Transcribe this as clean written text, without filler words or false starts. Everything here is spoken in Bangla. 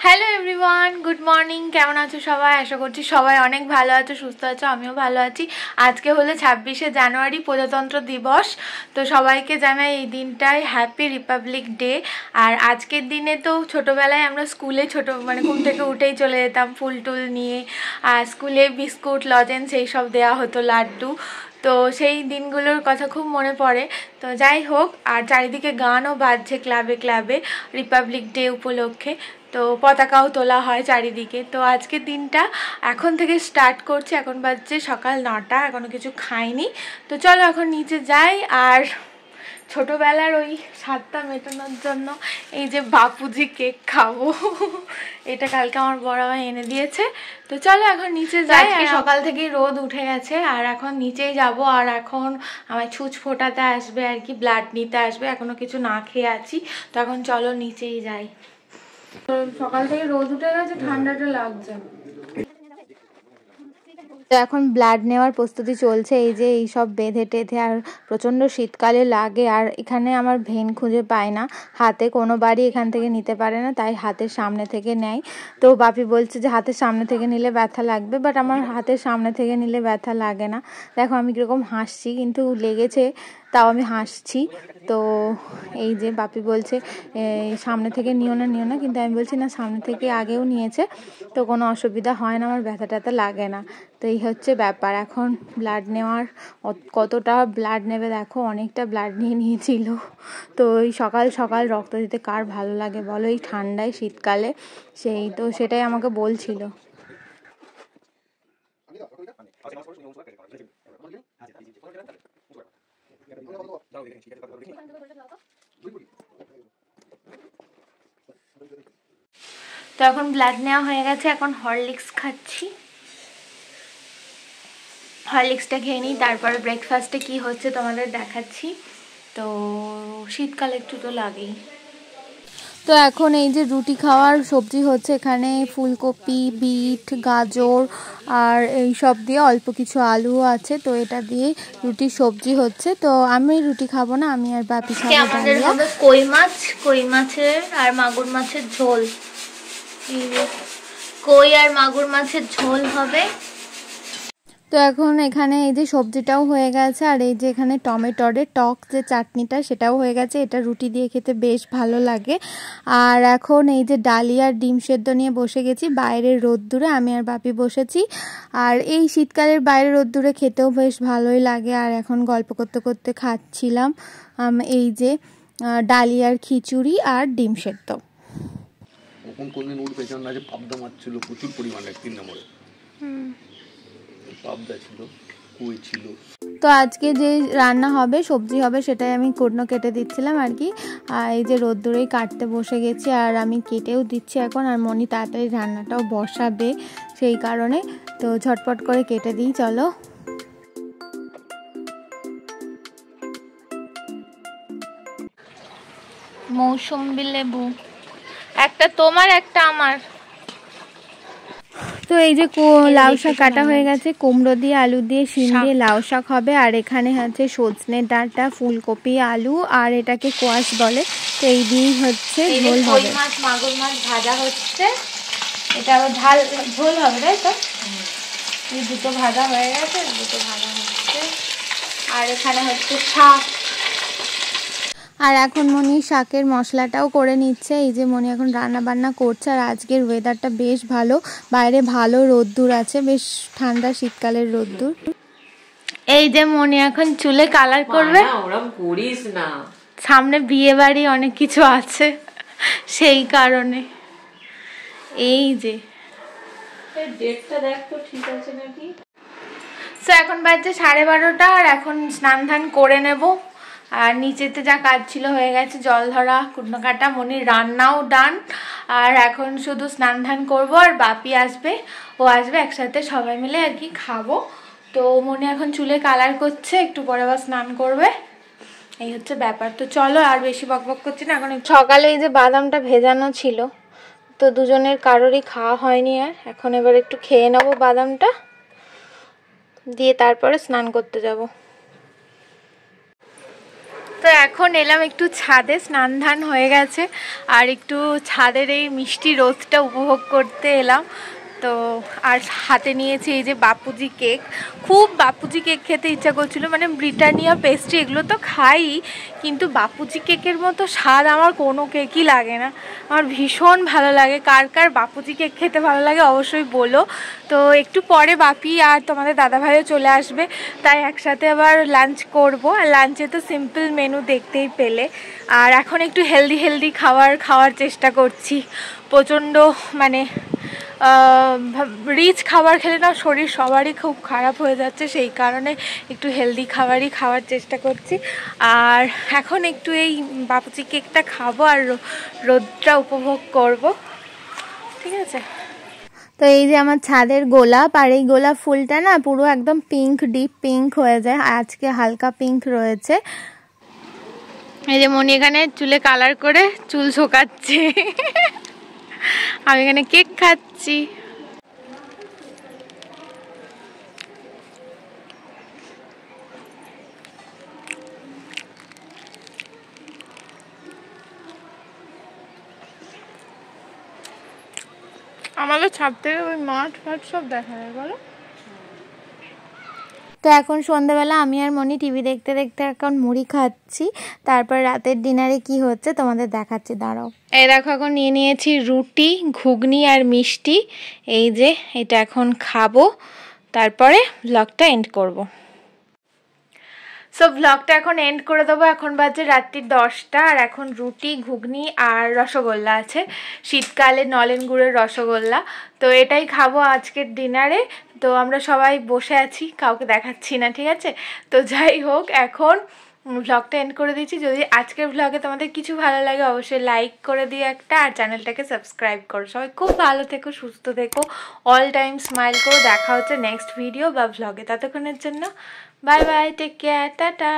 Hello everyone, good morning. কেমন আছো সবাই? আশা করছি সবাই অনেক ভালো আছো, সুস্থ আছো। আমিও ভালো আছি। আজকে হলো 26শে জানুয়ারি, প্রজাতন্ত্র দিবস। তো সবাইকে জানাই এই দিনটাই হ্যাপি রিপাবলিক ডে। আর আজকের দিনে তো ছোটোবেলায় আমরা স্কুলে ঘুম থেকে উঠেই চলে যেতাম ফুল টুল নিয়ে। আর স্কুলে বিস্কুট, লজেন্স এইসব দেওয়া হতো, লাড্ডু। তো সেই দিনগুলোর কথা খুব মনে পড়ে। তো যাই হোক, আর চারিদিকে গানও বাজছে ক্লাবে ক্লাবে রিপাবলিক ডে উপলক্ষে। তো পতাকাও তোলা হয় চারিদিকে। তো আজকের দিনটা এখন থেকে স্টার্ট করছি। এখন বাজছে সকাল 9টা, এখনও কিছু খাইনি। তো চলো এখন নিচে যাই। আর ছোটোবেলার ওই স্বাদটা মেটানোর জন্য এই যে বাপুজি কেক খাবো, এটা কালকে আমার বড় ভাই এনে দিয়েছে। তো চলো এখন নিচে যাই। সকাল থেকেই রোদ উঠে গেছে আর এখন নিচেই যাব। আর এখন আমার ছুঁচ ফোটাতে আসবে আর কি, ব্লাড নিতে আসবে। এখনো কিছু না খেয়ে আছি। তো এখন চলো নিচেই যাই। সকাল থেকে রোদ উঠে গেছে, ঠান্ডাটা লাগছে। তো এখন ব্লাড নেওয়ার প্রস্তুতি চলছে। এই যে এই সব বেঁধে টেধে, আর প্রচণ্ড শীতকালে লাগে। আর এখানে আমার ভেন খুঁজে পায় না, হাতে কোনো বাড়ি এখান থেকে নিতে পারে না, তাই হাতের সামনে থেকে নেয়। তো বাপি বলছে যে হাতের সামনে থেকে নিলে ব্যথা লাগবে, বাট আমার হাতের সামনে থেকে নিলে ব্যথা লাগে না। দেখো আমি কীরকম হাসছি, কিন্তু লেগেছে তাও আমি হাসছি। তো এই যে বাপি বলছে সামনে থেকে নিও না নিও না, কিন্তু আমি বলছি না, সামনে থেকে আগেও নিয়েছে, তো কোনো অসুবিধা হয় না, আমার ব্যথা ট্যাথা লাগে না। তো এই হচ্ছে ব্যাপার। এখন ব্লাড নেওয়ার, কতটা ব্লাড নেবে দেখো, অনেকটা ব্লাড নিয়ে নিয়েছিল। তো এই সকাল সকাল রক্ত দিতে কার ভালো লাগে বলো, এই ঠান্ডায় শীতকালে। সেই তো সেটাই আমাকে বলছিল। তো এখন ব্লাড নেওয়া হয়ে গেছে, এখন হরলিক্স খাচ্ছি। হরলিক্সটা খেয়ে নিই, তারপরে ব্রেকফাস্টে কি হচ্ছে তোমাদের দেখাচ্ছি। তো শীতকালে একটু তো লাগেই। তো এখন এই যে রুটি খাওয়ার সবজি হচ্ছে, এখানে ফুলকপি, বিট, গাজর আর এই সব দিয়ে অল্প কিছু আলু আছে। তো এটা দিয়ে রুটির সবজি হচ্ছে। তো আমি রুটি খাবো না, আমি আর বাপি খাবো। আমাদের হবে কই মাছের আর মাগুর মাছের ঝোল। কই আর মাগুর মাছের ঝোল হবে। তো এখন এখানে এই যে সবজিটাও হয়ে গেছে, আর এই যে এখানে টমেটোর টক যে চাটনিটা, সেটাও হয়ে গেছে। এটা রুটি দিয়ে খেতে বেশ ভালো লাগে। আর এখন এই যে ডালি আর ডিম সেদ্ধ নিয়ে বসে গেছি বাইরের রোদ্দুরে, আমি আর বাপি বসেছি। আর এই শীতকালের বাইরের রোদ্দুরে খেতেও বেশ ভালোই লাগে। আর এখন গল্প করতে করতে খাচ্ছিলাম এই যে ডালি আর খিচুড়ি আর ডিম সেদ্ধ। কোনদিন উঠবে যে পাবদা মাছ ছিল প্রচুর পরিমাণে, 3 নম্বরে পাবদা ছিল, কই ছিল। তো আজকে যে রান্না হবে, সবজি হবে, সেটাই আমি কুটনো কেটে দিচ্ছিলাম আর কি। আর এই যে রোদ্দুরেই কাটতে বসে গেছি, আর আমি কেটেও দিচ্ছি এখন। আর মনি তাড়াতাড়ি রান্নাটাও বসাবে, সেই কারণে তো ঝটপট করে কেটে দিই। চলো। মৌসুম্বি লেবু একটা তোমার, একটা আমার। তো এই যে লাউ শাক কাটা হয়ে গেছে, কুমড়ো দিয়ে, আলু দিয়ে, শিম দিয়ে লাউ শাক হবে। আর এখানে হচ্ছে সজনে ডাঁটা, ফুলকপি, আলু, আর এটাকে কোয়াশ বলে। তো এই দিয়েই হচ্ছে ঝোল হবে। মাছ, মাগুর মাছ ভাজা হচ্ছে, এটা ঝাল ঝোল হবে, তাই তো? এই দুটো ভাজা হয়ে গেছে, দুটো ভাজা হচ্ছে। আর এখানে হচ্ছে শাক। আর এখন মনি শাকের মশলাটাও করে নিচ্ছে। এই যে মনি এখন রান্না বান্না করছে। আর আজকের ওয়েদারটা বেশ ভালো, বাইরে ভালো রোদ্দুর আছে, বেশ ঠান্ডা শীতকালের রোদ্দুর। এই যে মনি এখন চুলে কালার করবে। ওরকম করিস না, সামনে বিয়ে বাড়ি অনেক কিছু আছে, সেই কারণে। এই যে ডেটটা দেখ তো ঠিক আছে নাকি। তো এখন বাজছে 12:30, আর এখন স্নান ধান করে নেব। আর নিচেতে যা কাজ ছিল হয়ে গেছে, জল ধরা, কুটনো কাটা, মনির রান্নাও ডান। আর এখন শুধু স্নান ধান করবো, আর বাপি আসবে, ও আসবে, একসাথে সবাই মিলে আর কি খাবো। তো মনি এখন চুলে কালার করছে, একটু পরে আবার স্নান করবে। এই হচ্ছে ব্যাপার। তো চলো, আর বেশি বকবক করছি না। এখন সকালে এই যে বাদামটা ভেজানো ছিল, তো দুজনের কারোরই খাওয়া হয়নি। আর এখন এবার একটু খেয়ে নেবো বাদামটা দিয়ে, তারপরে স্নান করতে যাব। তো এখন এলাম একটু ছাদে, স্নান ধান হয়ে গেছে আর একটু ছাদের এই মিষ্টি রোদটা উপভোগ করতে এলাম। তো আর হাতে নিয়েছি এই যে বাপুজি কেক। খুব বাপুজি কেক খেতে ইচ্ছা করছিল, মানে ব্রিটানিয়া পেস্ট্রি এগুলো তো খাই, কিন্তু বাপুজি কেকের মতো স্বাদ আমার কোনো কেকই লাগে না। আমার ভীষণ ভালো লাগে। কার কার বাপুজি কেক খেতে ভালো লাগে অবশ্যই বলো। তো একটু পরে বাপি আর তোমাদের দাদাভাইও চলে আসবে, তাই একসাথে আবার লাঞ্চ করব। আর লাঞ্চে তো সিম্পল মেনু দেখতেই পেলে। আর এখন একটু হেলদি খাওয়ার চেষ্টা করছি। প্রচণ্ড মানে রিচ খাবার খেলে না শরীর সবারই খুব খারাপ হয়ে যাচ্ছে, সেই কারণে একটু হেলদি খাবারই খাওয়ার চেষ্টা করছি। আর এখন একটু এই বাপুজি কেকটা খাবো আর রোদটা উপভোগ করব, ঠিক আছে। তো এই যে আমার ছাদের গোলাপ, আর এই গোলাপ ফুলটা না পুরো একদম পিঙ্ক, ডিপ পিঙ্ক হয়ে যায়, আজকে হালকা পিঙ্ক রয়েছে। এই যে মনি এখানে চুলে কালার করে চুল শোকাচ্ছে, আমি এখানে কেক খাচ্ছি। আমাদের ছাদ থেকে ওই মাঠ ফাট সব দেখা যায় বলো। তো এখন সন্ধ্যাবেলা আমি আর মনি টিভি দেখতে দেখতে এখন মুড়ি খাচ্ছি। তারপর রাতের ডিনারে কি হচ্ছে তোমাদের দেখাচ্ছি, দাঁড়াও। এই দেখো এখন নিয়ে নিয়েছি রুটি, ঘুগনি আর মিষ্টি। এই যে এটা এখন খাবো, তারপরে ব্লগটা এন্ড করব। সো ব্লগটা এখন এন্ড করে দেবো। এখন বাজে রাত্রি 10টা, আর এখন রুটি, ঘুগনি আর রসগোল্লা আছে, শীতকালে নলেন গুড়ের রসগোল্লা। তো এটাই খাবো আজকের ডিনারে। তো আমরা সবাই বসে আছি, কাউকে দেখাচ্ছি না, ঠিক আছে। তো যাই হোক, এখন ব্লগটা এন্ড করে দিচ্ছি। যদি আজকের ব্লগে তোমাদের কিছু ভালো লাগে অবশ্যই লাইক করে দিও একটা, আর চ্যানেলটাকে সাবস্ক্রাইব করো। সবাই খুব ভালো থেকো, সুস্থ থেকো, অল টাইম স্মাইল করো। দেখা হচ্ছে নেক্সট ভিডিও বা ব্লগে। ততক্ষণের জন্য bye bye, take care, tata.